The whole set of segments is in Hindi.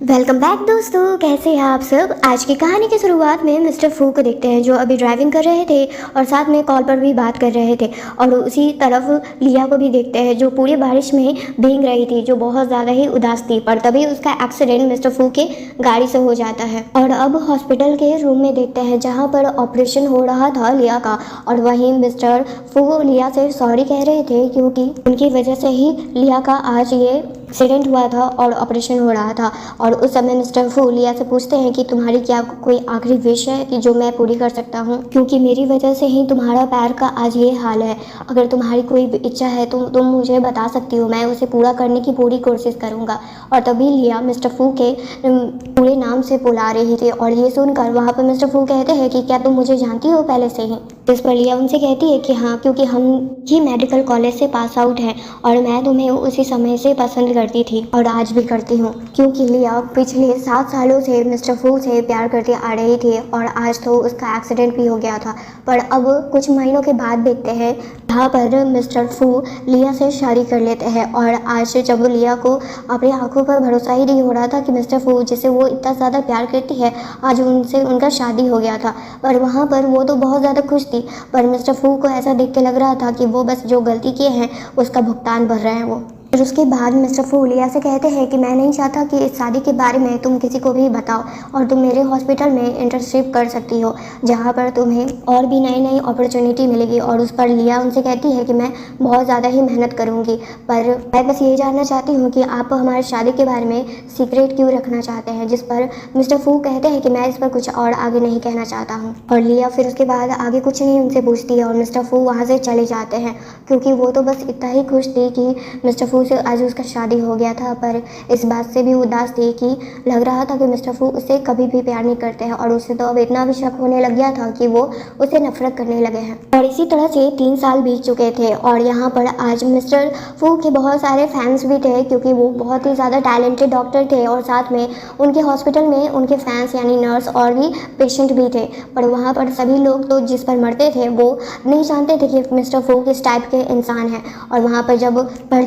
वेलकम बैक दोस्तों, कैसे हैं आप सब। आज की कहानी की शुरुआत में मिस्टर फू को देखते हैं जो अभी ड्राइविंग कर रहे थे और साथ में कॉल पर भी बात कर रहे थे। और उसी तरफ लिया को भी देखते हैं जो पूरी बारिश में भीग रही थी, जो बहुत ज़्यादा ही उदास थी। पर तभी उसका एक्सीडेंट मिस्टर फू के गाड़ी से हो जाता है। और अब हॉस्पिटल के रूम में देखते हैं जहाँ पर ऑपरेशन हो रहा था लिया का। और वहीं मिस्टर फू लिया से सॉरी कह रहे थे क्योंकि उनकी वजह से ही लिया का आज ये एक्सीडेंट हुआ था और ऑपरेशन हो रहा था। और उस समय मिस्टर फू लिया से पूछते हैं कि तुम्हारी क्या कोई आखिरी विश है कि जो मैं पूरी कर सकता हूँ, क्योंकि मेरी वजह से ही तुम्हारा पैर का आज ये हाल है। अगर तुम्हारी कोई इच्छा है तो तुम मुझे बता सकती हो, मैं उसे पूरा करने की पूरी कोशिश करूँगा। और तभी लिया मिस्टर फू के पूरे नाम से बुला रही थी। और ये सुनकर वहाँ पर मिस्टर फू कहते हैं कि क्या तुम मुझे जानती हो पहले से ही। जिस पर लिया उनसे कहती है कि हाँ, क्योंकि हम ही मेडिकल कॉलेज से पास आउट हैं और मैं तुम्हें उसी समय से पसंद करती थी और आज भी करती हूँ, क्योंकि लिया पिछले 7 सालों से मिस्टर फू से प्यार करती आ रही थी और आज तो उसका एक्सीडेंट भी हो गया था। पर अब कुछ महीनों के बाद देखते हैं यहाँ पर मिस्टर फू लिया से शादी कर लेते हैं। और आज जब लिया को अपनी आंखों पर भरोसा ही नहीं हो रहा था कि मिस्टर फू जिसे वो इतना ज़्यादा प्यार करती है, आज उनसे उनका शादी हो गया था। पर वहाँ पर वो तो बहुत ज़्यादा खुश थी, पर मिस्टर फू को ऐसा देख के लग रहा था कि वो बस जो गलती किए हैं उसका भुगतान भर रहे हैं वो। फिर उसके बाद मिस्टर फू लिया से कहते हैं कि मैं नहीं चाहता कि इस शादी के बारे में तुम किसी को भी बताओ और तुम मेरे हॉस्पिटल में इंटर्नशिप कर सकती हो, जहाँ पर तुम्हें और भी नई नई अपॉर्चुनिटी मिलेगी। और उस पर लिया उनसे कहती है कि मैं बहुत ज़्यादा ही मेहनत करूँगी, पर मैं बस ये जानना चाहती हूँ कि आप हमारी शादी के बारे में सीक्रेट क्यों रखना चाहते हैं। जिस पर मिस्टर फू कहते हैं कि मैं इस पर कुछ और आगे नहीं कहना चाहता हूँ। और लिया फिर उसके बाद आगे कुछ नहीं उनसे पूछती है और मिस्टर फू वहाँ से चले जाते हैं, क्योंकि वो तो बस इतना ही खुश थी कि मिस्टर फू से आज उसका शादी हो गया था। पर इस बात से भी उदास थी कि लग रहा था कि मिस्टर फू उससे कभी भी प्यार नहीं करते हैं और उससे तो अब इतना भी शक होने लग गया था कि वो उसे नफरत करने लगे हैं। और इसी तरह से 3 साल बीत चुके थे और यहाँ पर आज मिस्टर फू के बहुत सारे फैंस भी थे, क्योंकि वो बहुत ही ज़्यादा टैलेंटेड डॉक्टर थे और साथ में उनके हॉस्पिटल में उनके फैंस यानी नर्स और भी पेशेंट भी थे। पर वहाँ पर सभी लोग तो जिस पर मरते थे वो नहीं जानते थे कि मिस्टर फू किस टाइप के इंसान हैं। और वहाँ पर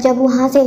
जब वहाँ से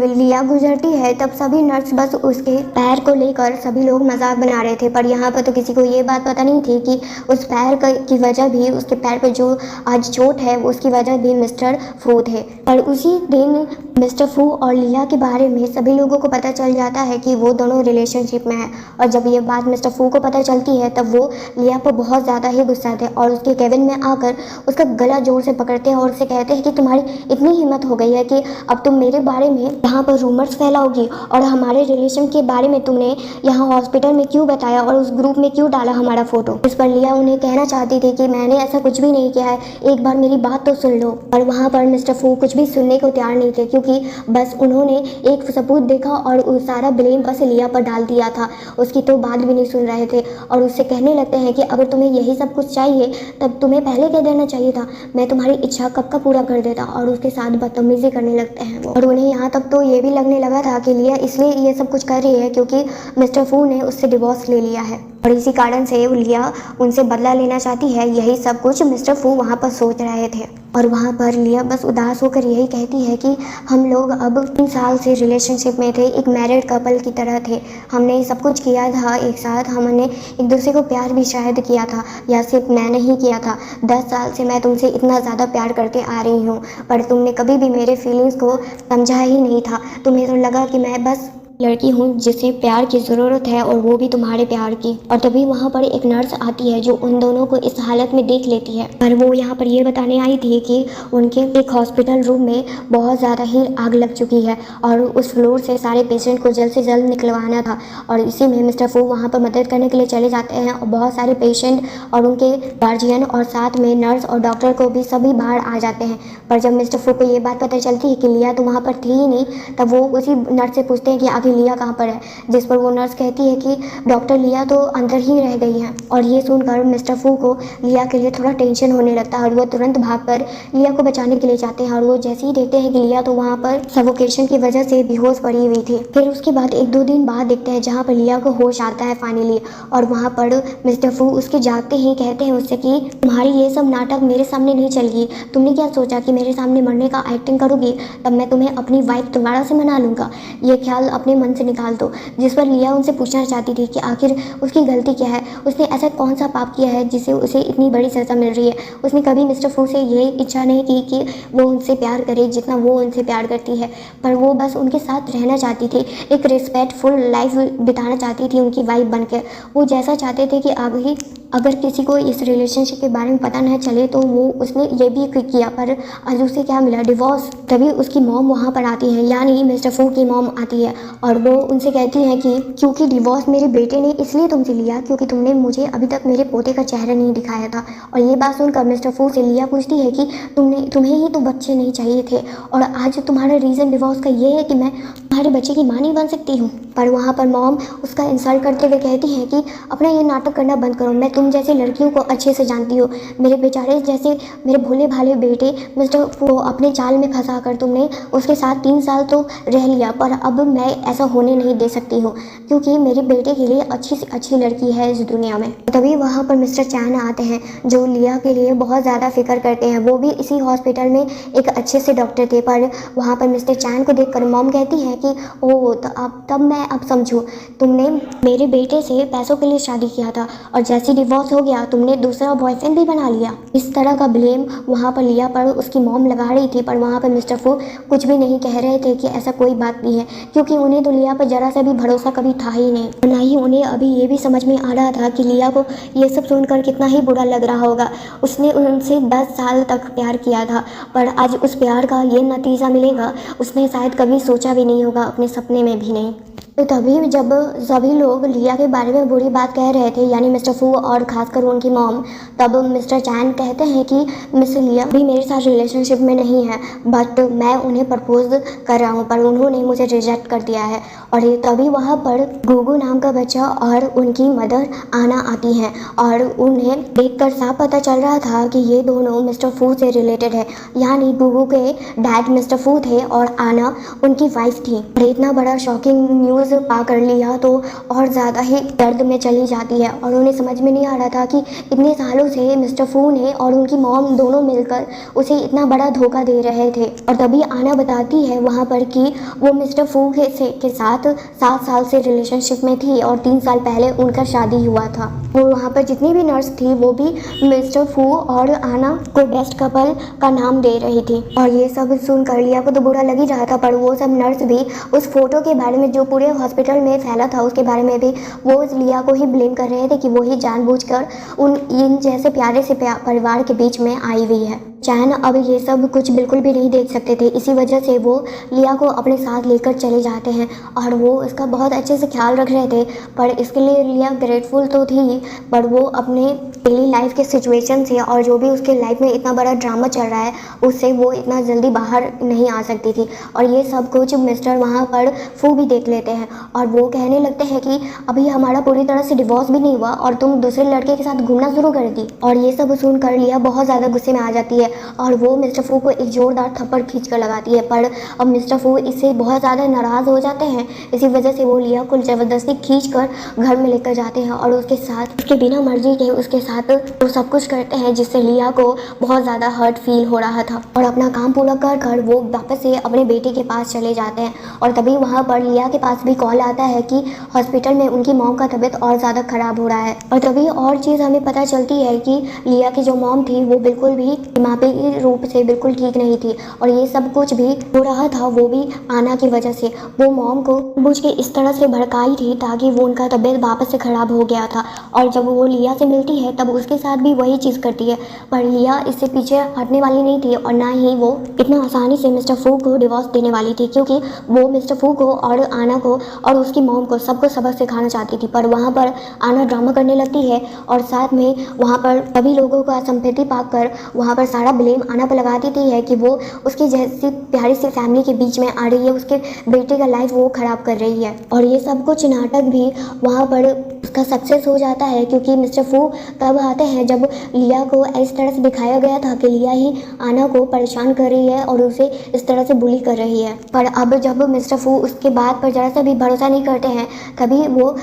लिया गुजरती है तब सभी नर्स बस उसके पैर को लेकर सभी लोग मजाक बना रहे थे। पर यहाँ पर तो किसी को ये बात पता नहीं थी कि उस पैर की वजह भी, उसके पैर पर जो आज चोट है उसकी वजह भी मिस्टर फू थे। पर उसी दिन मिस्टर फू और लिया के बारे में सभी लोगों को पता चल जाता है कि वो दोनों रिलेशनशिप में हैं। और जब ये बात मिस्टर फू को पता चलती है तब वो लिया पर बहुत ज़्यादा ही गुस्सा थे और उसके केबिन में आकर उसका गला जोर से पकड़ते हैं और उससे कहते हैं कि तुम्हारी इतनी हिम्मत हो गई है कि अब तुम मेरे बारे में यहाँ पर रूमर्स फैलाओगी और हमारे रिलेशन के बारे में तुमने यहाँ हॉस्पिटल में क्यों बताया और उस ग्रुप में क्यों डाला हमारा फोटो। इस पर लिया उन्हें कहना चाहती थी कि मैंने ऐसा कुछ भी नहीं किया है, एक बार मेरी बात तो सुन लो। और वहाँ पर मिस्टर फू कुछ भी सुनने को तैयार नहीं थे, क्योंकि बस उन्होंने एक सबूत देखा और सारा ब्लेम बस लिया पर डाल दिया था, उसकी तो बात भी नहीं सुन रहे थे। और उससे कहने लगते हैं कि अगर तुम्हें यही सब कुछ चाहिए तब तुम्हें पहले कह देना चाहिए था, मैं तुम्हारी इच्छा कब का पूरा कर देता। और उसके साथ बदतमीजी करने लगते हैं वो। और उन्हें यहाँ तक तो ये भी लगने लगा था कि लिया इसलिए ये सब कुछ कर रही है क्योंकि मिस्टर फू ने उससे डिवोर्स ले लिया है और इसी कारण से लिया उनसे बदला लेना चाहती है। यही सब कुछ मिस्टर फू वहाँ पर सोच रहे थे। और वहाँ पर लिया बस उदास होकर यही कहती है कि हम लोग अब 3 साल से रिलेशनशिप में थे, एक मैरिड कपल की तरह थे, हमने सब कुछ किया था एक साथ, हमने एक दूसरे को प्यार भी शायद किया था, या सिर्फ मैंने ही किया था। 10 साल से मैं तुमसे इतना ज़्यादा प्यार करते आ रही हूँ, पर तुमने कभी भी मेरे फीलिंग्स को समझा ही नहीं था। तुम्हें तो लगा कि मैं बस लड़की हूँ जिसे प्यार की ज़रूरत है और वो भी तुम्हारे प्यार की। और तभी वहाँ पर एक नर्स आती है जो उन दोनों को इस हालत में देख लेती है। पर वो यहाँ पर ये बताने आई थी कि उनके एक हॉस्पिटल रूम में बहुत ज़्यादा ही आग लग चुकी है और उस फ्लोर से सारे पेशेंट को जल्द से जल्द निकलवाना था। और इसी में मिस्टर फू वहाँ पर मदद करने के लिए चले जाते हैं और बहुत सारे पेशेंट और उनके गार्जियन और साथ में नर्स और डॉक्टर को भी सभी बाहर आ जाते हैं। पर जब मिस्टर फू को ये बात पता चलती है कि लिया तो वहाँ पर थी ही नहीं, तब वो उसी नर्स से पूछते हैं कि आखिर लिया कहाँ पर है। जिस पर वो नर्स कहती है कि डॉक्टर लिया तो अंदर ही रह गई है। और ये सुनकर मिस्टर फू को लिया के लिए थोड़ा टेंशन होने लगता है और वो तुरंत भागकर लिया को बचाने के लिए जाते हैं। और वो जैसे ही देखते हैं कि लिया तो वहाँ पर सफोकेशन की वजह से बेहोश पड़ी हुई थी। फिर उसके बाद 1-2 दिन बाद देखते हैं जहाँ पर लिया को होश आता है फाइनली। और वहाँ पर मिस्टर फू उसके जागते ही कहते हैं उससे कि तुम्हारी ये सब नाटक मेरे सामने नहीं चलेगी, तुमने क्या सोचा कि मेरे सामने मरने का एक्टिंग करोगी, तब मैं तुम्हें अपनी वाइफ दोबारा से मना लूँगा। ये ख्याल अपने मन से निकाल दो। जिस पर लिया उनसे पूछना चाहती थी कि आखिर उसकी गलती क्या है, उसने ऐसा कौन सा पाप किया है जिससे उसे इतनी बड़ी सज़ा मिल रही है। उसने कभी मिस्टर फू से ये इच्छा नहीं की कि वो उनसे प्यार करे जितना वो उनसे प्यार करती है, पर वो बस उनके साथ रहना चाहती थी, एक रिस्पेक्टफुल लाइफ बिताना चाहती थी उनकी वाइफ बनकर। वो जैसा चाहते थे कि आगे अगर किसी को इस रिलेशनशिप के बारे में पता न चले तो वो उसने ये भी किया, पर आज उसे क्या मिला, डिवोर्स। तभी उसकी मॉम वहाँ पर आती है, यानी मिस्टर फू की मॉम आती है और वो उनसे कहती है कि क्योंकि डिवोर्स मेरे बेटे ने इसलिए तुमसे लिया क्योंकि तुमने मुझे अभी तक मेरे पोते का चेहरा नहीं दिखाया था। और ये बात सुनकर मिस्टर फू से लिया पूछती है कि तुम्हें ही तो बच्चे नहीं चाहिए थे और आज तुम्हारा रीज़न डिवोर्स का ये है कि मैं तुम्हारे बच्चे की माँ नहीं बन सकती हूँ। पर वहाँ पर मॉम उसका इंसल्ट करते हुए कहती है कि अपना ये नाटक करना बंद करो, मैं तुम जैसे लड़कियों को अच्छे से जानती हो। मेरे बेचारे जैसे मेरे भोले भाले बेटे मिस्टर को अपने जाल में फंसा कर तुमने उसके साथ 3 साल तो रह लिया, पर अब मैं ऐसा होने नहीं दे सकती हूँ क्योंकि मेरे बेटे के लिए अच्छी से अच्छी लड़की है इस दुनिया में। तभी वहाँ पर मिस्टर चैन आते हैं जो लिया के लिए बहुत ज़्यादा फिक्र करते हैं। वो भी इसी हॉस्पिटल में एक अच्छे से डॉक्टर थे, पर वहाँ पर मिस्टर चैन को देखकर मॉम कहती है कि ओह तो अब मैं अब समझूं, तुमने मेरे बेटे से पैसों के लिए शादी किया था और जैसे डिवोर्स हो गया तुमने दूसरा बॉयफ्रेंड भी बना लिया। इस तरह का ब्लेम वहाँ पर लिया पर उसकी मॉम लगा रही थी, पर वहाँ पर मिस्टर फू कुछ भी नहीं कह रहे थे कि ऐसा कोई बात नहीं है, क्योंकि उन्हें तो लिया पर जरा सा भी भरोसा कभी था ही नहीं। ना ही उन्हें अभी ये भी समझ में आ रहा था कि लिया को ये सब सुनकर कितना ही बुरा लग रहा होगा। उसने उनसे 10 साल तक प्यार किया था, पर आज उस प्यार का ये नतीजा मिलेगा उसने शायद कभी सोचा भी नहीं होगा, अपने सपने में भी नहीं। तो तभी जब सभी लोग लिया के बारे में बुरी बात कह रहे थे, यानी मिस्टर फू और ख़ासकर उनकी मॉम, तब मिस्टर चैन कहते हैं कि मिस लिया भी मेरे साथ रिलेशनशिप में नहीं है, बट मैं उन्हें प्रपोज कर रहा हूँ पर उन्होंने मुझे रिजेक्ट कर दिया है। और तभी वहाँ पर गुगू नाम का बच्चा और उनकी मदर आना आती हैं और उन्हें देखकर साफ पता चल रहा था कि ये दोनों मिस्टर फू से रिलेटेड है, यानी गुगू के डैड मिस्टर फू थे और आना उनकी वाइफ थी। और इतना बड़ा शॉकिंग न्यूज़ पा कर लिया तो और ज़्यादा ही दर्द में चली जाती है और उन्हें समझ में नहीं आ रहा था कि इतने सालों से मिस्टर फू ने और उनकी मॉम दोनों मिलकर उसे इतना बड़ा धोखा दे रहे थे। और तभी आना बताती है वहाँ पर कि वो मिस्टर फू के साथ 7 साल से रिलेशनशिप में थी और 3 साल पहले उनका शादी हुआ था। और वहाँ पर जितनी भी नर्स थी वो भी मिस्टर फू और आना को बेस्ट कपल का नाम दे रही थी। और ये सब सुन कर लिया को तो बुरा लग ही रहा था, पर वो सब नर्स भी उस फोटो के बारे में जो पूरे हॉस्पिटल में फैला था उसके बारे में भी वो लिया को ही ब्लेम कर रहे थे कि वो ही जानबूझकर इन जैसे प्यारे से परिवार के बीच में आई हुई है। चैन अब ये सब कुछ बिल्कुल भी नहीं देख सकते थे, इसी वजह से वो लिया को अपने साथ लेकर चले जाते हैं और वो उसका बहुत अच्छे से ख्याल रख रहे थे। पर इसके लिए लिया ग्रेटफुल तो थी, पर वो अपने डेली लाइफ के सिचुएशन से और जो भी उसके लाइफ में इतना बड़ा ड्रामा चल रहा है उससे वो इतना जल्दी बाहर नहीं आ सकती थी। और ये सब कुछ मिस्टर वहाँ पर फू भी देख लेते हैं और वो कहने लगते हैं कि अभी हमारा पूरी तरह से डिवोर्स भी नहीं हुआ और तुम दूसरे लड़के के साथ घूमना शुरू कर दी। और ये सब सुन कर लिया बहुत ज़्यादा गुस्से में आ जाती है और वो मिस्टर फू को एक जोरदार थप्पड़ खींच कर लगाती है, पर अब मिस्टर फू इससे बहुत ज़्यादा नाराज़ हो जाते हैं। इसी वजह से वो लिया को ज़बरदस्ती खींच कर घर में लेकर जाते हैं और उसके साथ उसके बिना मर्जी के उसके साथ वो सब कुछ करते हैं जिससे लिया को बहुत ज़्यादा हर्ट फील हो रहा था। और अपना काम पूरा कर वो वापस से अपने बेटे के पास चले जाते हैं। और तभी वहाँ पर लिया के पास भी कॉल आता है कि हॉस्पिटल में उनकी मॉम का तबीयत और ज़्यादा ख़राब हो रहा है। और तभी और चीज़ हमें पता चलती है कि लिया की जो मॉम थी वो बिल्कुल भी दिमागी रूप से बिल्कुल ठीक नहीं थी और ये सब कुछ भी हो रहा था वो भी आना की वजह से। वो मॉम को बुझ के इस तरह से भड़काई थी ताकि वो उनका तबीयत वापस से ख़राब हो गया था। और जब वो लिया से मिलती है तब उसके साथ भी वही चीज़ करती है, पर लिया इससे पीछे हटने वाली नहीं थी और ना ही वो इतना आसानी से मिस्टर फू को डिवोर्स देने वाली थी, क्योंकि वो मिस्टर फू को और आना को और उसकी मॉम को सबको सबक सिखाना चाहती थी। पर वहाँ पर आना ड्रामा करने लगती है और साथ में वहाँ पर सभी लोगों का संपत्ति पाकर वहाँ पर सारा ब्लेम आना पर लगा देती है कि वो उसकी जैसी प्यारी सी फैमिली के बीच में आ रही है, उसके बेटे का लाइफ वो ख़राब कर रही है। और ये सब कुछ नाटक भी वहाँ पर उसका सक्सेस हो जाता है, क्योंकि मिस्टर फू तब आते हैं जब लिया को इस तरह से दिखाया गया था कि लिया ही आना को परेशान कर रही है और उसे इस तरह से बुली कर रही है। पर अब जब मिस्टर फू उसके बात पर ज़रा सा भी भरोसा नहीं करते हैं, तभी वो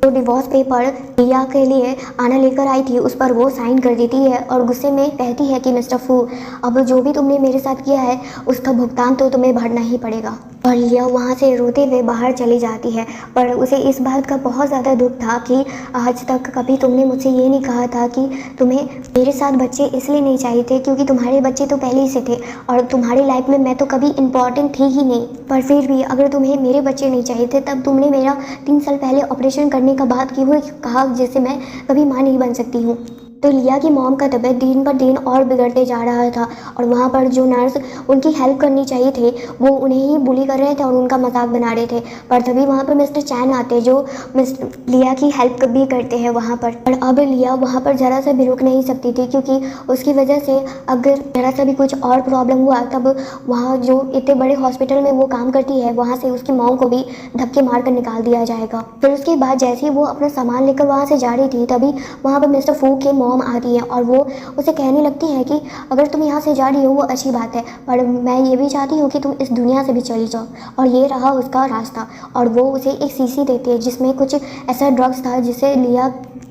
डिवोर्स पेपर लिया के लिए आना लेकर आई थी उस पर वो साइन कर देती है और गुस्से में कहती है कि मिस्टर फू अब जो भी तुमने मेरे साथ किया है उसका भुगतान तो तुम्हें भरना ही पड़ेगा। और लिया वहाँ से रोते हुए बाहर चली जाती है। पर उसे इस बात का बहुत ज़्यादा दुख था कि आज तक कभी तुमने मुझसे ये नहीं कहा था कि तुम्हें मेरे साथ बच्चे इसलिए नहीं चाहिए थे क्योंकि तुम्हारे बच्चे तो पहले ही से थे और तुम्हारी लाइफ में मैं तो कभी इम्पॉर्टेंट थी ही नहीं। पर फिर भी अगर तुम्हें मेरे बच्चे नहीं चाहिए थे तब तुमने मेरा 3 साल पहले ऑपरेशन करने का बात क्यों कहा जिससे मैं कभी माँ नहीं बन सकती हूँ। तो लिया की मॉम का तबीयत दिन पर दिन और बिगड़ते जा रहा था और वहाँ पर जो नर्स उनकी हेल्प करनी चाहिए थे वो उन्हें ही बुली कर रहे थे और उनका मजाक बना रहे थे। पर तभी वहाँ पर मिस्टर चैन आते जो लिया की हेल्प भी करते हैं वहाँ पर। और अब लिया वहाँ पर ज़रा सा भी रुक नहीं सकती थी क्योंकि उसकी वजह से अगर ज़रा सा भी कुछ और प्रॉब्लम हुआ तब वहाँ जो इतने बड़े हॉस्पिटल में वो काम करती है वहाँ से उसकी मॉम को भी धक्के मार कर निकाल दिया जाएगा। फिर उसके बाद जैसे ही वो अपना सामान लेकर वहाँ से जा रही थी तभी वहाँ पर मिस्टर फू के मॉम आती है और वो उसे कहने लगती है कि अगर तुम यहाँ से जा रही हो वो अच्छी बात है पर मैं ये भी चाहती हूँ कि तुम इस दुनिया से भी चली जाओ। और ये रहा उसका रास्ता और वो उसे एक शीशी देती है जिसमें कुछ ऐसा ड्रग्स था जिसे लिया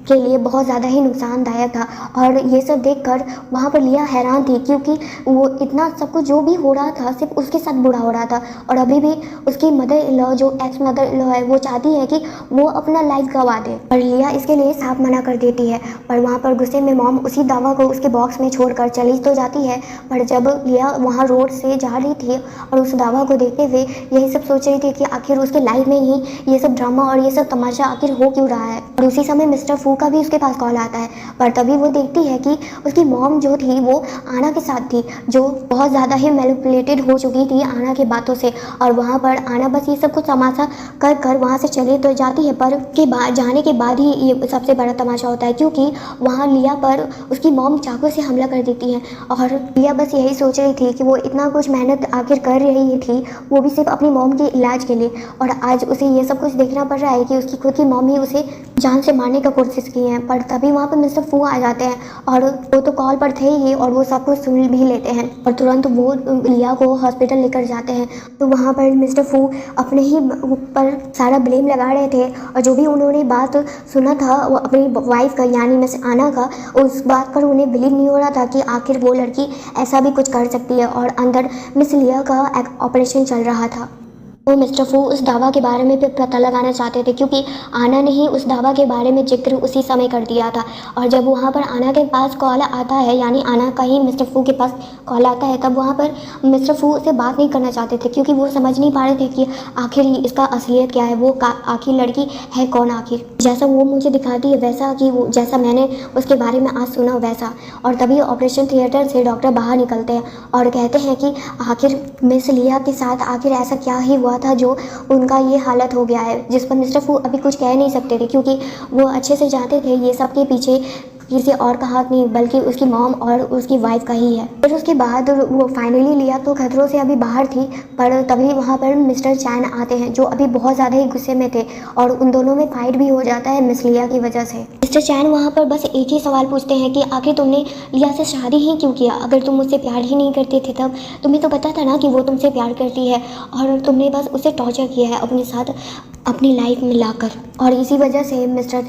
के लिए बहुत ज़्यादा ही नुकसानदायक था। और ये सब देखकर वहाँ पर लिया हैरान थी क्योंकि वो इतना सब कुछ जो भी हो रहा था सिर्फ उसके साथ बुरा हो रहा था और अभी भी उसकी मदर इन लॉ जो एक्स मदर इन लॉ है वो चाहती है कि वो अपना लाइफ गंवा दे। पर लिया इसके लिए साफ मना कर देती है। पर वहाँ पर गुस्से में मॉम उसी दवा को उसके बॉक्स में छोड़कर चली तो जाती है। पर जब लिया वहाँ रोड से जा रही थी और उस दवा को देखते हुए यही सब सोच रही थी कि आखिर उसके लाइफ में ही ये सब ड्रामा और ये सब तमाशा आखिर हो क्यों रहा है। और उसी समय मिस्टर फू का भी उसके पास कॉल आता है। पर तभी वो देखती है कि उसकी मॉम जो थी वो आना के साथ थी जो बहुत ज़्यादा ही मैनिपुलेटेड हो चुकी थी आना की बातों से। और वहाँ पर आना बस ये सब कुछ तमाशा कर कर वहाँ से चली तो जाती है। पर के बाद जाने के बाद ही ये सबसे बड़ा तमाशा होता है क्योंकि वहाँ लिया पर उसकी मॉम चाकू से हमला कर देती है। और लिया बस यही सोच रही थी कि वो इतना कुछ मेहनत आखिर कर रही थी वो भी सिर्फ अपनी मॉम के इलाज के लिए और आज उसे ये सब कुछ देखना पड़ रहा है कि उसकी खुद की मॉम ही उसे जान से मारने का कोशिश की है। पर तभी वहाँ पर मिस्टर फू आ जाते हैं और वो तो कॉल पर थे ही और वो सब कुछ सुन भी लेते हैं और तुरंत वो लिया को हॉस्पिटल लेकर जाते हैं। तो वहाँ पर मिस्टर फू अपने ही ऊपर सारा ब्लेम लगा रहे थे और जो भी उन्होंने बात सुना था वो अपनी वाइफ का यानी मिस आना का उस बात पर उन्हें बिलीव नहीं हो रहा था कि आखिर वो लड़की ऐसा भी कुछ कर सकती है। और अंदर मिस लिया का ऑपरेशन चल रहा था। वो मिस्टर फू उस दावा के बारे में भी पता लगाना चाहते थे क्योंकि आना ने ही उस दावा के बारे में जिक्र उसी समय कर दिया था। और जब वहाँ पर आना के पास कॉल आता है यानी आना का ही मिस्टर फू के पास कॉल आता है तब वहाँ पर मिस्टर फू से बात नहीं करना चाहते थे क्योंकि वो समझ नहीं पा रहे थे कि आखिर इसका असलियत क्या है, वो आखिर लड़की है कौन आखिर। जैसा वो मुझे दिखाती है वैसा कि वो जैसा मैंने उसके बारे में आज सुना वैसा। और तभी ऑपरेशन थिएटर से डॉक्टर बाहर निकलते हैं और कहते हैं कि आखिर मिस लिया के साथ आखिर ऐसा क्या ही हुआ था जो उनका ये हालत हो गया है। जिस पर मिस्टर फू अभी कुछ कह नहीं सकते थे क्योंकि वो अच्छे से जानते थे ये सब के पीछे किसी और का हाथ नहीं बल्कि उसकी मॉम और उसकी वाइफ का ही है। फिर उसके बाद वो फाइनली लिया तो खतरों से अभी बाहर थी। पर तभी वहाँ पर मिस्टर चैन आते हैं जो अभी बहुत ज़्यादा ही गुस्से में थे और उन दोनों में फाइट भी हो जाता है मिस लिया की वजह से। मिस्टर चैन वहाँ पर बस एक ही सवाल पूछते हैं कि आखिर तुमने लिया से शादी ही क्यों किया? अगर तुम मुझसे प्यार ही नहीं करते थे तब तुम्हें तो पता था ना कि वो तुमसे प्यार करती है और तुमने बस उसे टॉर्चर किया है अपने साथ अपनी लाइफ में लाकर। और इसी वजह से मिस्टर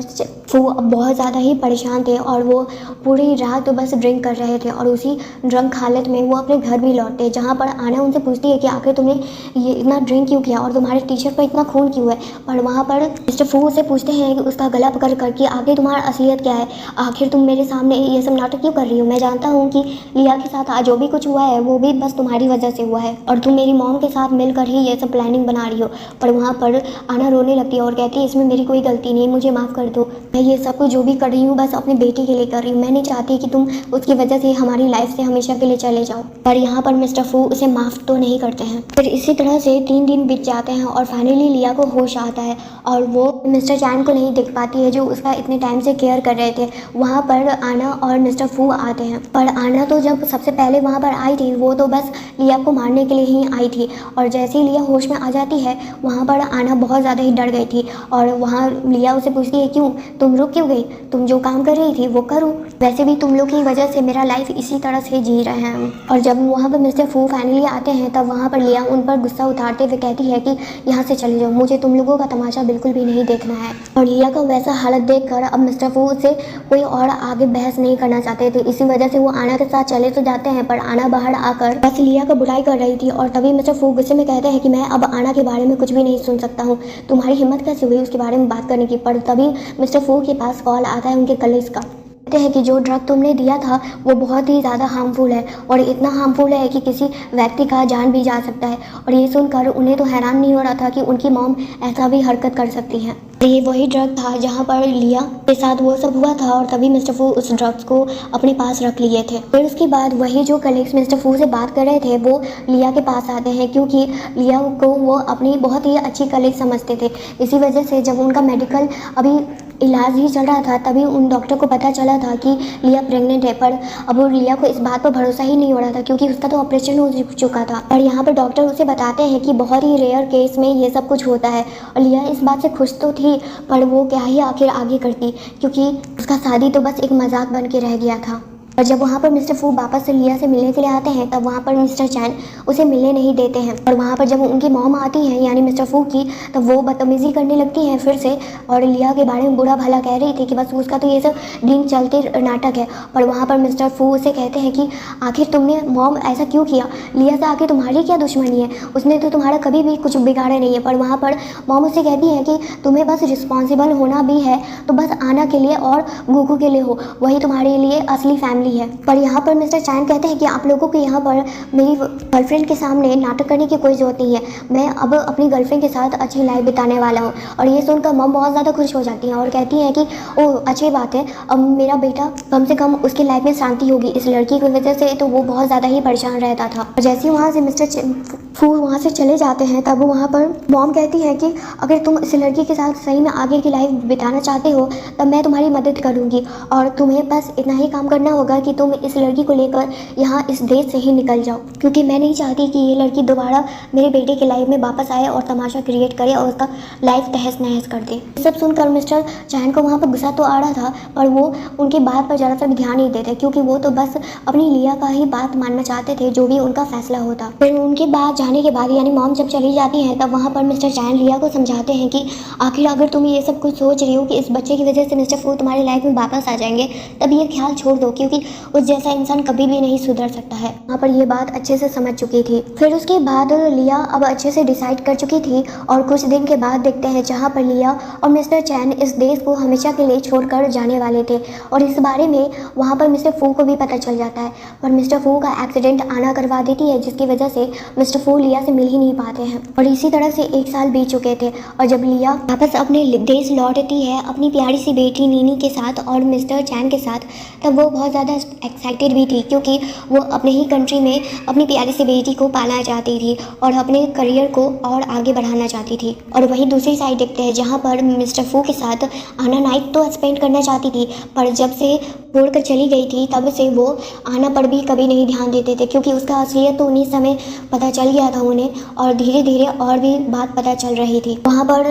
फू बहुत ज़्यादा ही परेशान थे और वो पूरी रात बस ड्रिंक कर रहे थे और उसी ड्रंक हालत में वो अपने घर भी लौटते जहाँ पर आना उनसे पूछती है कि आखिर तुमने ये इतना ड्रिंक क्यों किया और तुम्हारे टी शर्ट पर इतना खून क्यों है। पर वहाँ पर मिस्टर फू से पूछते हैं कि उसका गला पकड़ कर कि आखिर तुम्हारा असलियत क्या है, आखिर तुम मेरे सामने ये सब नाटक क्यों कर रही हो? मैं जानता हूँ कि लिया के साथ आज जो भी कुछ हुआ है वो भी बस तुम्हारी वजह से हुआ है और तुम मेरी मॉम के साथ मिलकर ही ये सब प्लानिंग बना रही हो। पर वहाँ पर आना रोने लगती है और कहती है इसमें मेरी कोई गलती नहीं, मुझे माफ़ कर दो, मैं ये सब कुछ जो भी कर रही हूँ बस अपनी बेटी के लिए कर रही हूँ, मैं नहीं चाहती कि तुम उसकी वजह से हमारी लाइफ से हमेशा के लिए चले जाओ। पर यहाँ पर मिस्टर फू उसे माफ़ तो नहीं करते हैं। फिर इसी तरह से 3 दिन बीत जाते हैं और फाइनली लिया को होश आता है और वो मिस्टर चैन को नहीं देख पाती है जो उसका इतने टाइम से केयर कर रहे थे। वहाँ पर आना और मिस्टर फू आते हैं। पर आना तो जब सबसे पहले वहाँ पर आई थी वो तो बस लिया को मारने के लिए ही आई थी और जैसे ही लिया होश में आ जाती है वहाँ पर आना बहुत ज़्यादा ही डर गई थी और वहाँ लिया उसे पूछती है क्यों तुम रुक क्यों गई? तुम जो काम कर रही थी वो करो, वैसे भी तुम लोग की वजह से मेरा लाइफ इसी तरह से जी रहे हैं हम। और जब वहाँ पर मिस्टर फू फाइनली आते हैं तब वहाँ पर लिया उन पर गुस्सा उतारते हुए कहती है कि यहाँ से चले जाओ, मुझे तुम लोगों का तमाशा बिल्कुल भी नहीं देखना है। और लिया का वैसा हालत देखकर अब मिस्टर फू से कोई और आगे बहस नहीं करना चाहते थे। इसी वजह से वो आना के साथ चले तो जाते हैं, पर आना बाहर आकर बस लिया का बुराई कर रही थी। और तभी मिस्टर फू गुस्से में कहते हैं कि मैं अब आना के बारे में कुछ भी नहीं सुन सकता हूँ, तुम्हारी हिम्मत कैसे हुई उसके बारे में बात करने की। पर तभी मिस्टर फू के पास कॉल आता है उनके कलीग्स का। कहते हैं कि जो ड्रग तुमने दिया था वो बहुत ही ज़्यादा हार्मफुल है, और इतना हार्मफुल है कि किसी व्यक्ति का जान भी जा सकता है। और ये सुनकर उन्हें तो हैरान नहीं हो रहा था कि उनकी मॉम ऐसा भी हरकत कर सकती है। ये वही ड्रग था जहाँ पर लिया के साथ वो सब हुआ था, और तभी मिस्टर फू उस ड्रग्स को अपने पास रख लिए थे। फिर उसके बाद वही जो कलीग्स मिस्टर फू से बात कर रहे थे वो लिया के पास आते हैं, क्योंकि लिया को वो अपनी बहुत ही अच्छी कलीग समझते थे। इसी वजह से जब उनका मेडिकल अभी इलाज ही चल रहा था तभी उन डॉक्टर को पता चला था कि लिया प्रेग्नेंट है। पर अब लिया को इस बात पर भरोसा ही नहीं हो रहा था, क्योंकि उसका तो ऑपरेशन हो चुका था। और यहाँ पर डॉक्टर उसे बताते हैं कि बहुत ही रेयर केस में ये सब कुछ होता है। और लिया इस बात से खुश तो थी, पर वो क्या ही आखिर आगे करती, क्योंकि उसका शादी तो बस एक मजाक बन के रह गया था। और जब वहाँ पर मिस्टर फू वापस से लिया से मिलने के लिए आते हैं तब वहाँ पर मिस्टर चैन उसे मिलने नहीं देते हैं। और वहाँ पर जब उनकी मॉम आती है यानी मिस्टर फू की, तब वो बदतमीज़ी करने लगती हैं फिर से, और लिया के बारे में बुरा भला कह रही थी कि बस उसका तो ये सब दिन चलते नाटक है। और वहाँ पर मिस्टर फू उसे कहते हैं कि आखिर तुमने मॉम ऐसा क्यों किया, लिया से आखिर तुम्हारी क्या दुश्मनी है, उसने तो तुम्हारा कभी भी कुछ बिगाड़ा नहीं है। पर वहाँ पर मॉम उसे कहती है कि तुम्हें बस रिस्पॉन्सिबल होना भी है तो बस आना के लिए और गुगू के लिए हो, वही तुम्हारे लिए असली फैमिली है। पर यहाँ पर मिस्टर चैन कहते हैं कि आप लोगों को यहाँ पर मेरी गर्लफ्रेंड के सामने नाटक करने की कोई जरूरत नहीं है, मैं अब अपनी गर्लफ्रेंड के साथ अच्छी लाइफ बिताने वाला हूँ। और ये सुनकर मम बहुत ज़्यादा खुश हो जाती हैं और कहती हैं कि ओह अच्छी बात है, अब मेरा बेटा कम से कम उसकी लाइफ में शांति होगी, इस लड़की की वजह से तो वो बहुत ज़्यादा ही परेशान रहता था। और जैसे ही वहाँ से मिस्टर फू वहाँ से चले जाते हैं तब वहाँ पर मॉम कहती है कि अगर तुम इस लड़की के साथ सही में आगे की लाइफ बिताना चाहते हो तब मैं तुम्हारी मदद करूँगी, और तुम्हें बस इतना ही काम करना होगा कि तुम इस लड़की को लेकर यहाँ इस देश से ही निकल जाओ, क्योंकि मैं नहीं चाहती कि ये लड़की दोबारा मेरे बेटे की लाइफ में वापस आए और तमाशा क्रिएट करे और उसका लाइफ तहस नहस कर दे। सब सुनकर मिस्टर चैन को वहाँ पर गुस्सा तो आ रहा था, पर वो उनकी बात पर ज़रा सा भी ध्यान नहीं देते, क्योंकि वो तो बस अपनी लिया का ही बात मानना चाहते थे, जो भी उनका फैसला होता। फिर उनके बाद जाने के बाद यानी मॉम जब चली जाती हैं तब वहाँ पर मिस्टर चैन लिया को समझाते हैं कि आखिर अगर तुम ये सब कुछ सोच रही हो कि इस बच्चे की वजह से मिस्टर फू तुम्हारी लाइफ में वापस आ जाएंगे, तब ये ख्याल छोड़ दो, क्योंकि उस जैसा इंसान कभी भी नहीं सुधर सकता है। वहाँ पर ये बात अच्छे से समझ चुकी थी। फिर उसके बाद लिया अब अच्छे से डिसाइड कर चुकी थी, और कुछ दिन के बाद देखते हैं जहाँ पर लिया और मिस्टर चैन इस देश को हमेशा के लिए छोड़कर जाने वाले थे। और इस बारे में वहाँ पर मिस्टर फू को भी पता चल जाता है, पर मिस्टर फू का एक्सीडेंट आना करवा देती है, जिसकी वजह से मिस्टर फू लिया से मिल ही नहीं पाते हैं। और इसी तरह से 1 साल बीत चुके थे, और जब लिया वापस अपने देश लौटती है अपनी प्यारी सी बेटी नीनी के साथ और मिस्टर चैन के साथ, तब वो बहुत ज़्यादा एक्साइटेड भी थी, क्योंकि वो अपने ही कंट्री में अपनी प्यारी सी बेटी को पालना चाहती थी और अपने करियर को और आगे बढ़ाना चाहती थी। और वहीं दूसरी साइड देखते हैं जहाँ पर मिस्टर फू के साथ आना नाइट तो स्पेंड करना चाहती थी, पर जब से छोड़कर चली गई थी तब से वो आना पर भी कभी नहीं ध्यान देते थे, क्योंकि उसका असलियत तो उन्हीं समय पता चल गया था उन्हें, और धीरे धीरे और भी बात पता चल रही थी। वहाँ पर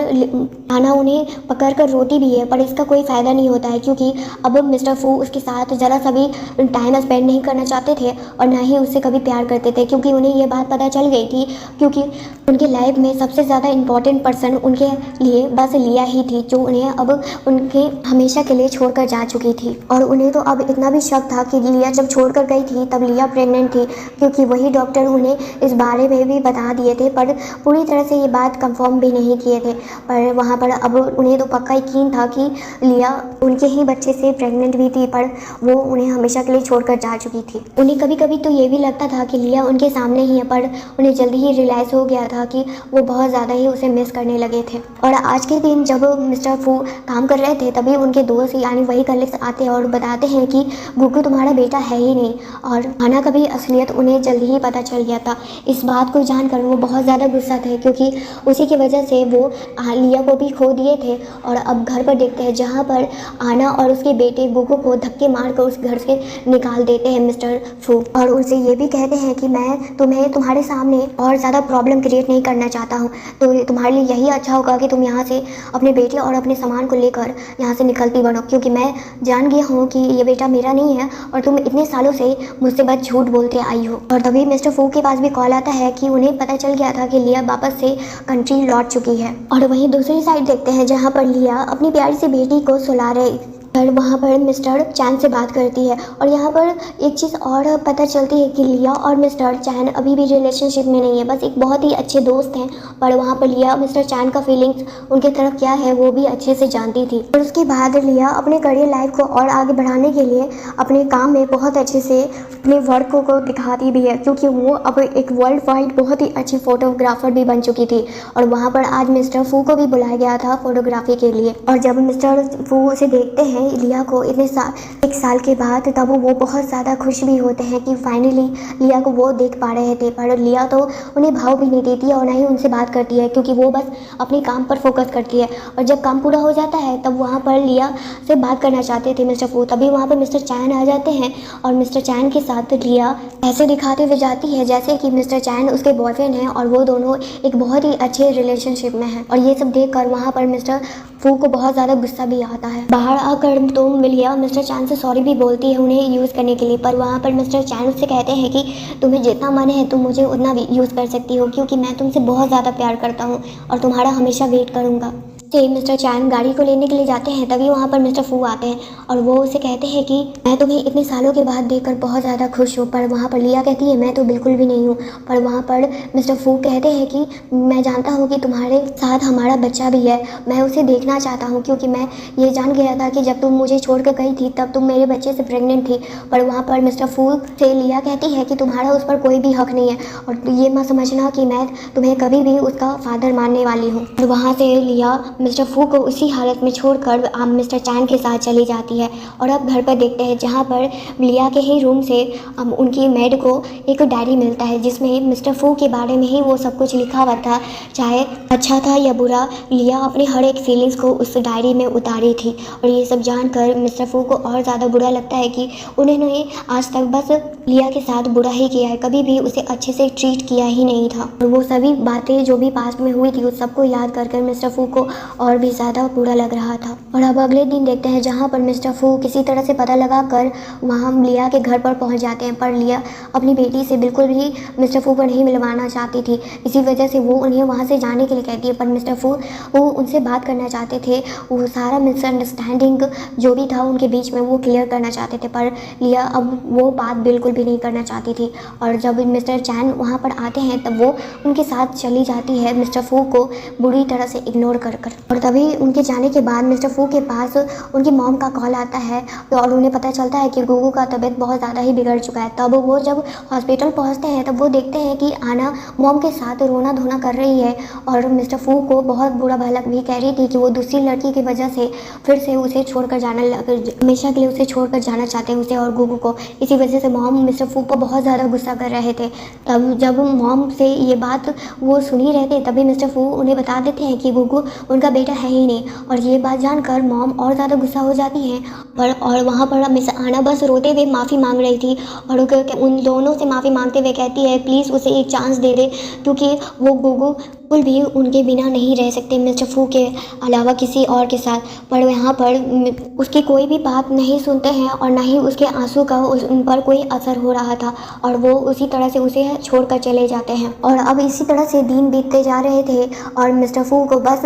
आना उन्हें पकड़ कर रोती भी है, पर इसका कोई फ़ायदा नहीं होता है, क्योंकि अब मिस्टर फू उसके साथ ज़रा सा भी टाइम स्पेंड नहीं करना चाहते थे और ना ही उससे कभी प्यार करते थे, क्योंकि उन्हें ये बात पता चल गई थी, क्योंकि उनके लाइफ में सबसे ज़्यादा इम्पोर्टेंट पर्सन उनके लिए बस लिया ही थी, जो उन्हें अब उनके हमेशा के लिए छोड़कर जा चुकी थी। और उन्हें तो अब इतना भी शक था कि लिया जब छोड़कर गई थी तब लिया प्रेग्नेंट थी, क्योंकि वही डॉक्टर उन्हें इस बारे में भी बता दिए थे, पर पूरी तरह से ये बात कंफर्म भी नहीं किए थे। पर वहाँ पर अब उन्हें तो पक्का यकीन था कि लिया उनके ही बच्चे से प्रेग्नेंट भी थी, पर वो उन्हें हमेशा के लिए छोड़कर जा चुकी थी। उन्हें कभी कभी तो ये भी लगता था कि लिया उनके सामने ही है, पर उन्हें जल्दी ही रियलाइज़ हो गया था कि वो बहुत ज़्यादा ही उसे मिस करने लगे थे। और आज के दिन जब मिस्टर फू काम कर रहे थे तभी उनके दोस्त यानी वही कलीग्स आते हैं और बताते हैं कि गुग्गू तुम्हारा बेटा है ही नहीं, और आना का भी असलियत उन्हें जल्दी ही पता चल गया था। इस बात को जानकर वो बहुत ज़्यादा गुस्सा थे, क्योंकि उसी की वजह से वो लिया को भी भी खो दिए थे। और अब घर पर देखते हैं जहाँ पर आना और उसके बेटे गुगू को धक्के मारकर उस घर से निकाल देते हैं मिस्टर फू, और उनसे ये भी कहते हैं कि मैं तुम्हें तुम्हारे सामने और ज़्यादा प्रॉब्लम क्रिएट नहीं करना चाहता हूँ, तो तुम्हारे लिए यही अच्छा होगा कि तुम यहाँ से अपने बेटे और अपने सामान को लेकर यहाँ से निकलती बनो, क्योंकि मैं जान गया हूँ कि ये बेटा मेरा नहीं है और तुम इतने सालों से मुझसे बस झूठ बोलते आई हो। और तभी मिस्टर फू के पास भी कॉल आता है कि उन्हें पता चल गया था कि लिया वापस से कंट्री लौट चुकी है। और वहीं दूसरी साइड देखते हैं जहाँ पर लिया अपनी प्यारी सी बेटी को सुला रहे और वहाँ पर मिस्टर चैन से बात करती है। और यहाँ पर एक चीज़ और पता चलती है कि लिया और मिस्टर चैन अभी भी रिलेशनशिप में नहीं है, बस एक बहुत ही अच्छे दोस्त हैं। पर वहाँ पर लिया मिस्टर चैन का फीलिंग्स उनके तरफ क्या है वो भी अच्छे से जानती थी। और उसके बाद लिया अपने करियर लाइफ को और आगे बढ़ाने के लिए अपने काम में बहुत अच्छे से अपने वर्क को दिखाती भी है, क्योंकि वो अब एक वर्ल्ड वाइड बहुत ही अच्छी फोटोग्राफर भी बन चुकी थी। और वहाँ पर आज मिस्टर फू को भी बुलाया गया था फोटोग्राफी के लिए। और जब मिस्टर फू उसे देखते हैं लिया को एक साल के बाद, तब वो बहुत ज़्यादा खुश भी होते हैं कि फाइनली लिया को वो देख पा रहे थे। पर लिया तो उन्हें भाव भी नहीं देती और ना ही उनसे बात करती है, क्योंकि वो बस अपने काम पर फोकस करती है। और जब काम पूरा हो जाता है तब वहाँ पर लिया से बात करना चाहते थे मिस्टर फू, तभी वहाँ पर मिस्टर चैन आ जाते हैं और मिस्टर चैन के साथ लिया ऐसे दिखाते हुए जाती है जैसे कि मिस्टर चैन उसके बॉयफ्रेंड हैं और वो दोनों एक बहुत ही अच्छे रिलेशनशिप में हैं। और ये सब देखकर वहाँ पर मिस्टर फू को बहुत ज़्यादा गुस्सा भी आता है। बाहर आकर तो लिया मिस्टर चैन से सॉरी भी बोलती है उन्हें यूज़ करने के लिए, पर वहाँ पर मिस्टर चैन उससे कहते हैं कि तुम्हें जितना मन है तुम मुझे उतना भी यूज़ कर सकती हो, क्योंकि मैं तुमसे बहुत ज़्यादा प्यार करता हूँ और तुम्हारा हमेशा वेट करूँगा। से मिस्टर चैन गाड़ी को लेने के लिए जाते हैं, तभी वहाँ पर मिस्टर फू आते हैं और वो उसे कहते हैं कि मैं तुम्हें इतने सालों के बाद देखकर बहुत ज़्यादा खुश हूँ। पर वहाँ पर लिया कहती है मैं तो बिल्कुल भी नहीं हूँ। पर वहाँ पर मिस्टर फू कहते हैं कि मैं जानता हूँ कि तुम्हारे साथ हमारा बच्चा भी है, मैं उसे देखना चाहता हूँ, क्योंकि मैं ये जान गया था कि जब तुम मुझे छोड़ कर गई थी तब तुम मेरे बच्चे से प्रेग्नेंट थी। पर वहाँ पर मिस्टर फू से लिया कहती है कि तुम्हारा उस पर कोई भी हक नहीं है और ये मत समझना कि मैं तुम्हें कभी भी उसका फादर मानने वाली हूँ। और वहाँ से लिया मिस्टर फू को उसी हालत में छोड़कर अब मिस्टर चैन के साथ चली जाती है। और अब घर पर देखते हैं जहाँ पर लिया के ही रूम से उनकी मेड को एक डायरी मिलता है जिसमें मिस्टर फू के बारे में ही वो सब कुछ लिखा हुआ था, चाहे अच्छा था या बुरा। लिया अपनी हर एक फीलिंग्स को उस डायरी में उतारी थी। और ये सब जानकर मिस्टर फू को और ज़्यादा बुरा लगता है कि उन्होंने आज तक बस लिया के साथ बुरा ही किया है, कभी भी उसे अच्छे से ट्रीट किया ही नहीं था। और वो सभी बातें जो भी पास्ट में हुई थी उस सबको याद कर मिस्टर फू को और भी ज़्यादा बुरा लग रहा था। और अब अगले दिन देखते हैं जहाँ पर मिस्टर फू किसी तरह से पता लगाकर वहाँ लिया के घर पर पहुँच जाते हैं। पर लिया अपनी बेटी से बिल्कुल भी मिस्टर फू को नहीं मिलवाना चाहती थी, इसी वजह से वो उन्हें वहाँ से जाने के लिए कहती है। पर मिस्टर फू वो उनसे बात करना चाहते थे, वो सारा मिसअंडरस्टैंडिंग जो भी था उनके बीच में वो क्लियर करना चाहते थे। पर लिया अब वो बात बिल्कुल भी नहीं करना चाहती थी। और जब मिस्टर चैन वहाँ पर आते हैं तब वो उनके साथ चली जाती है मिस्टर फू को बुरी तरह से इग्नोर कर। और तभी उनके जाने के बाद मिस्टर फू के पास उनकी मॉम का कॉल आता है और उन्हें पता चलता है कि गुगू का तबीयत बहुत ज़्यादा ही बिगड़ चुका है। तब वो जब हॉस्पिटल पहुंचते हैं तब वो देखते हैं कि आना मॉम के साथ रोना धोना कर रही है और मिस्टर फू को बहुत बुरा भला भी कह रही थी कि वो दूसरी लड़की की वजह से फिर से उसे छोड़कर हमेशा के लिए उसे छोड़कर जाना चाहते हैं, उसे और गुगू को। इसी वजह से मॉम मिस्टर फू को बहुत ज़्यादा गुस्सा कर रहे थे। तब जब मॉम से ये बात वो सुन ही रहे थे तभी मिस्टर फू उन्हें बता देते हैं कि गुगू उनका बेटा है ही नहीं। और ये बात जानकर मॉम और ज़्यादा गुस्सा हो जाती हैं। और वहाँ पर मिस आना बस रोते हुए माफ़ी मांग रही थी और उन दोनों से माफ़ी मांगते हुए कहती है प्लीज़ उसे एक चांस दे दे, क्योंकि वो गुगू बिल्कुल भी उनके बिना नहीं रह सकते मिस्टर फू के अलावा किसी और के साथ। पर यहाँ पर उसकी कोई भी बात नहीं सुनते हैं और ना ही उसके आंसू का उन पर कोई असर हो रहा था और वो उसी तरह से उसे छोड़कर चले जाते हैं। और अब इसी तरह से दिन बीतते जा रहे थे और मिस्टर फू को बस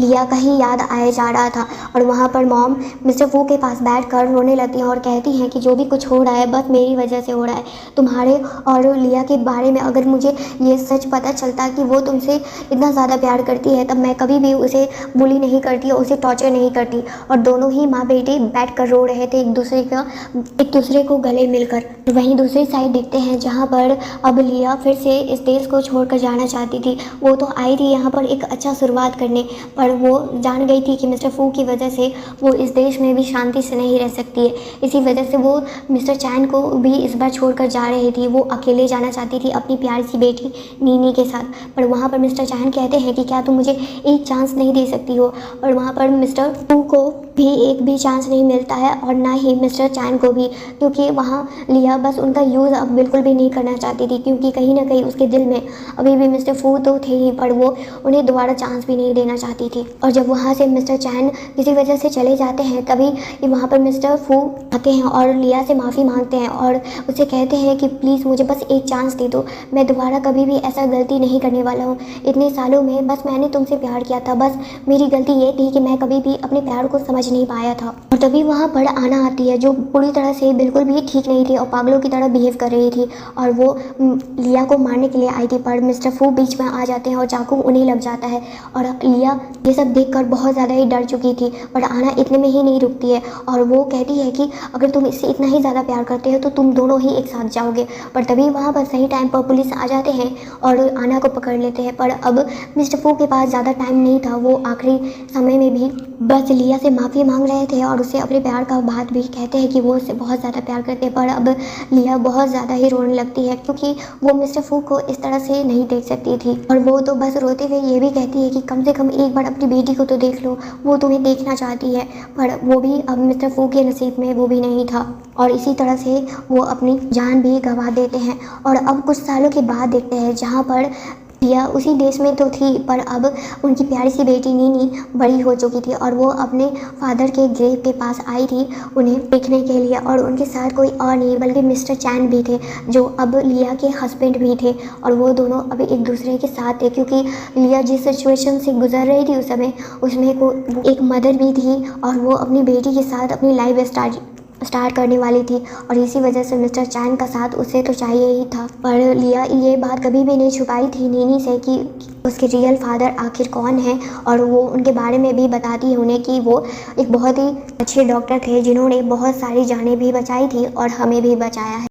लिया का ही याद आया जा रहा था। और वहाँ पर मॉम मिस्टर फू के पास बैठकर रोने लगती हैं और कहती हैं कि जो भी कुछ हो रहा है बस मेरी वजह से हो रहा है। तुम्हारे और लिया के बारे में अगर मुझे ये सच पता चलता कि वो तुमसे इतना ज़्यादा प्यार करती है तब मैं कभी भी उसे बुली नहीं करती और उसे टॉर्चर नहीं करती। और दोनों ही माँ बेटी बैठकर रो रहे थे एक दूसरे को गले मिलकर। वहीं दूसरी साइड देखते हैं जहाँ पर अब लिया फिर से इस देश को छोड़कर जाना चाहती थी। वो तो आई थी यहाँ पर एक अच्छा शुरुआत करने, पर वो जान गई थी कि मिस्टर फू की वजह से वो इस देश में भी शांति से नहीं रह सकती है। इसी वजह से वो मिस्टर चैन को भी इस बार छोड़कर जा रही थी। वो अकेले जाना चाहती थी अपनी प्यारी सी बेटी नीनी के साथ। पर वहाँ पर मिस्टर मिस्टर चैन कहते हैं कि क्या तुम मुझे एक चांस नहीं दे सकती हो, और वहाँ पर मिस्टर फू को भी एक भी चांस नहीं मिलता है और ना ही मिस्टर चैन को भी, क्योंकि वहाँ लिया बस उनका यूज़ अब बिल्कुल भी नहीं करना चाहती थी, क्योंकि कहीं ना कहीं उसके दिल में अभी भी मिस्टर फू तो थे ही, पर वो उन्हें दोबारा चांस भी नहीं देना चाहती थी। और जब वहाँ से मिस्टर चैन किसी वजह से चले जाते हैं, तभी वहाँ पर मिस्टर फू आते हैं और लिया से माफ़ी मांगते हैं और उससे कहते हैं कि प्लीज़ मुझे बस एक चांस दे दो, मैं दोबारा कभी भी ऐसा गलती नहीं करने वाला हूँ। इतने सालों में बस मैंने तुमसे प्यार किया था, बस मेरी गलती ये थी कि मैं कभी भी अपने प्यार को समझ नहीं पाया था। और तभी वहाँ पर आना आती है, जो पूरी तरह से बिल्कुल भी ठीक नहीं थी और पागलों की तरह बिहेव कर रही थी, और वो लिया को मारने के लिए आई थी, पर मिस्टर फू बीच में आ जाते हैं और चाकू उन्हें लग जाता है। और लिया ये सब देखकर बहुत ज़्यादा ही डर चुकी थी, पर आना इतने में ही नहीं रुकती है और वो कहती है कि अगर तुम इससे इतना ही ज़्यादा प्यार करते हो तो तुम दोनों ही एक साथ जाओगे। पर तभी वहाँ पर सही टाइम पर पुलिस आ जाते हैं और आना को पकड़ लेते हैं। पर अब मिस्टर फू के पास ज़्यादा टाइम नहीं था, वो आखिरी समय में भी बस लिया से माफ़ी मांग रहे थे और उससे अपने प्यार का बात भी कहते हैं कि वो उससे बहुत ज़्यादा प्यार करते हैं। पर अब लिया बहुत ज़्यादा ही रोने लगती है, क्योंकि वो मिस्टर फू को इस तरह से नहीं देख सकती थी, और वो तो बस रोते हुए ये भी कहती है कि कम से कम एक बार अपनी बेटी को तो देख लो, वो तुम्हें देखना चाहती है। पर वो भी अब मिस्टर फू के नसीब में वो भी नहीं था, और इसी तरह से वो अपनी जान भी गंवा देते हैं। और अब कुछ सालों के बाद देखते हैं जहाँ पर लिया उसी देश में तो थी, पर अब उनकी प्यारी सी बेटी नीनी बड़ी हो चुकी थी और वो अपने फादर के ग्रेव के पास आई थी उन्हें देखने के लिए, और उनके साथ कोई और नहीं बल्कि मिस्टर चैन भी थे, जो अब लिया के हस्बैंड भी थे, और वो दोनों अभी एक दूसरे के साथ थे, क्योंकि लिया जिस सिचुएशन से गुजर रही थी उस समय, उसमें को एक मदर भी थी और वो अपनी बेटी के साथ अपनी लाइफ स्टार्ट करने वाली थी, और इसी वजह से मिस्टर चैन का साथ उसे तो चाहिए ही था। पर लिया ये बात कभी भी नहीं छुपाई थी नीनी से कि उसके रियल फादर आखिर कौन है, और वो उनके बारे में भी बताती है उन्हें कि वो एक बहुत ही अच्छे डॉक्टर थे जिन्होंने बहुत सारी जानें भी बचाई थी और हमें भी बचाया है।